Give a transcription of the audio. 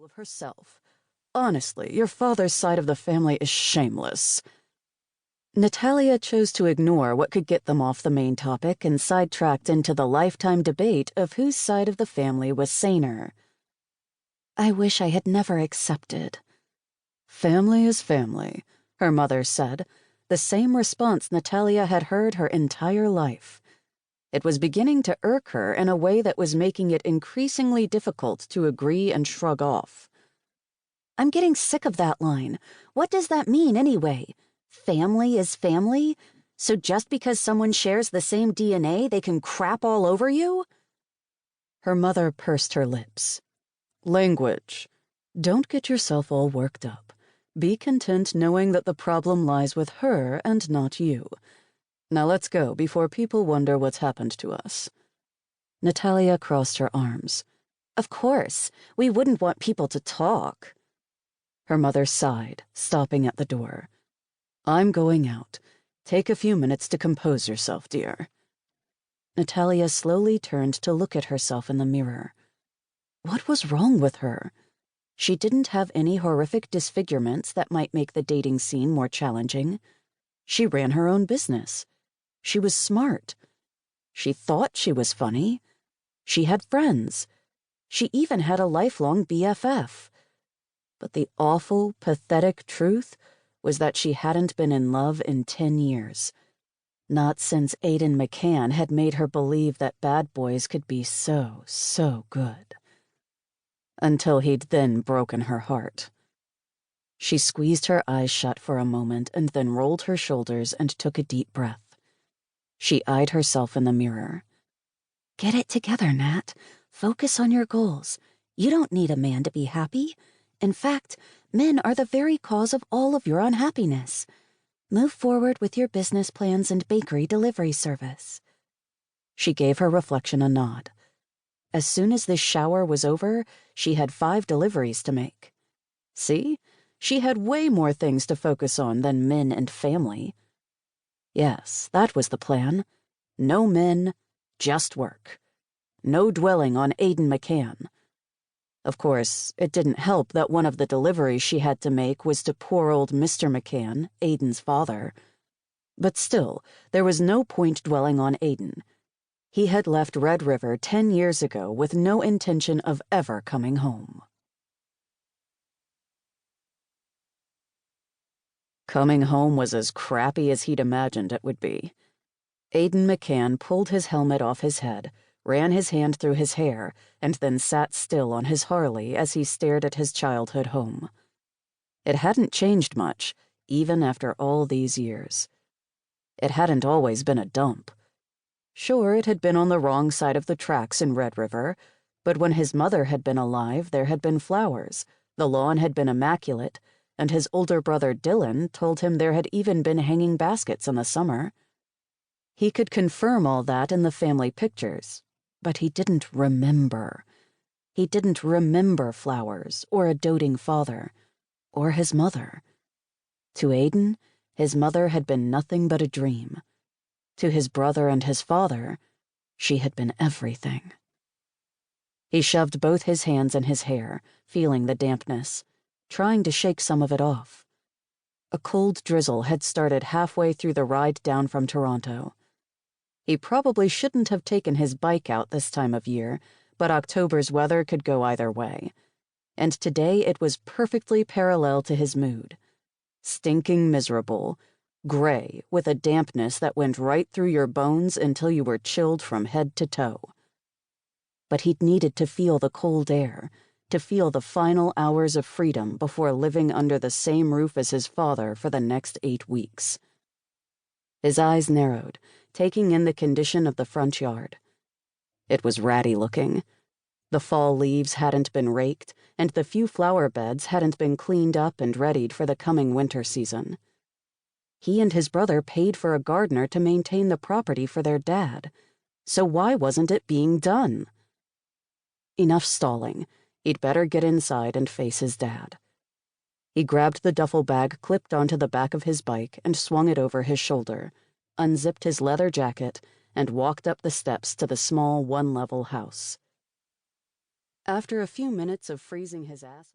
of herself. Honestly, your father's side of the family is shameless. Natalia chose to ignore what could get them off the main topic and sidetracked into the lifetime debate of whose side of the family was saner. I wish I had never accepted. Family is family, her mother said, the same response Natalia had heard her entire life. It was beginning to irk her in a way that was making it increasingly difficult to agree and shrug off. I'm getting sick of that line. What does that mean anyway? Family is family? So just because someone shares the same DNA, they can crap all over you? Her mother pursed her lips. Language. Don't get yourself all worked up. Be content knowing that the problem lies with her and not you. Now let's go before people wonder what's happened to us. Natalia crossed her arms. Of course, we wouldn't want people to talk. Her mother sighed, stopping at the door. I'm going out. Take a few minutes to compose yourself, dear. Natalia slowly turned to look at herself in the mirror. What was wrong with her? She didn't have any horrific disfigurements that might make the dating scene more challenging. She ran her own business. She was smart. She thought she was funny. She had friends. She even had a lifelong BFF. But the awful, pathetic truth was that she hadn't been in love in 10 years. Not since Aiden McCann had made her believe that bad boys could be so, so good. Until he'd then broken her heart. She squeezed her eyes shut for a moment and then rolled her shoulders and took a deep breath. She eyed herself in the mirror. Get it together, Nat. Focus on your goals. You don't need a man to be happy. In fact, men are the very cause of all of your unhappiness. Move forward with your business plans and bakery delivery service. She gave her reflection a nod. As soon as this shower was over, she had 5 deliveries to make. See? She had way more things to focus on than men and family. Yes, that was the plan. No men, just work. No dwelling on Aiden McCann. Of course, it didn't help that one of the deliveries she had to make was to poor old Mr. McCann, Aiden's father. But still, there was no point dwelling on Aiden. He had left Red River 10 years ago with no intention of ever coming home. Coming home was as crappy as he'd imagined it would be. Aiden McCann pulled his helmet off his head, ran his hand through his hair, and then sat still on his Harley as he stared at his childhood home. It hadn't changed much, even after all these years. It hadn't always been a dump. Sure, it had been on the wrong side of the tracks in Red River, but when his mother had been alive, there had been flowers, the lawn had been immaculate, and his older brother Dylan told him there had even been hanging baskets in the summer. He could confirm all that in the family pictures, but he didn't remember. He didn't remember flowers, or a doting father, or his mother. To Aiden, his mother had been nothing but a dream. To his brother and his father, she had been everything. He shoved both his hands in his hair, feeling the dampness, trying to shake some of it off. A cold drizzle had started halfway through the ride down from Toronto. He probably shouldn't have taken his bike out this time of year, but October's weather could go either way. And today it was perfectly parallel to his mood. Stinking miserable, gray, with a dampness that went right through your bones until you were chilled from head to toe. But he'd needed to feel the cold air, to feel the final hours of freedom before living under the same roof as his father for the next 8 weeks. His eyes narrowed, taking in the condition of the front yard. It was ratty looking. The fall leaves hadn't been raked, and the few flower beds hadn't been cleaned up and readied for the coming winter season. He and his brother paid for a gardener to maintain the property for their dad, so why wasn't it being done? Enough stalling. He'd better get inside and face his dad. He grabbed the duffel bag clipped onto the back of his bike and swung it over his shoulder, unzipped his leather jacket, and walked up the steps to the small one-level house. After a few minutes of freezing his ass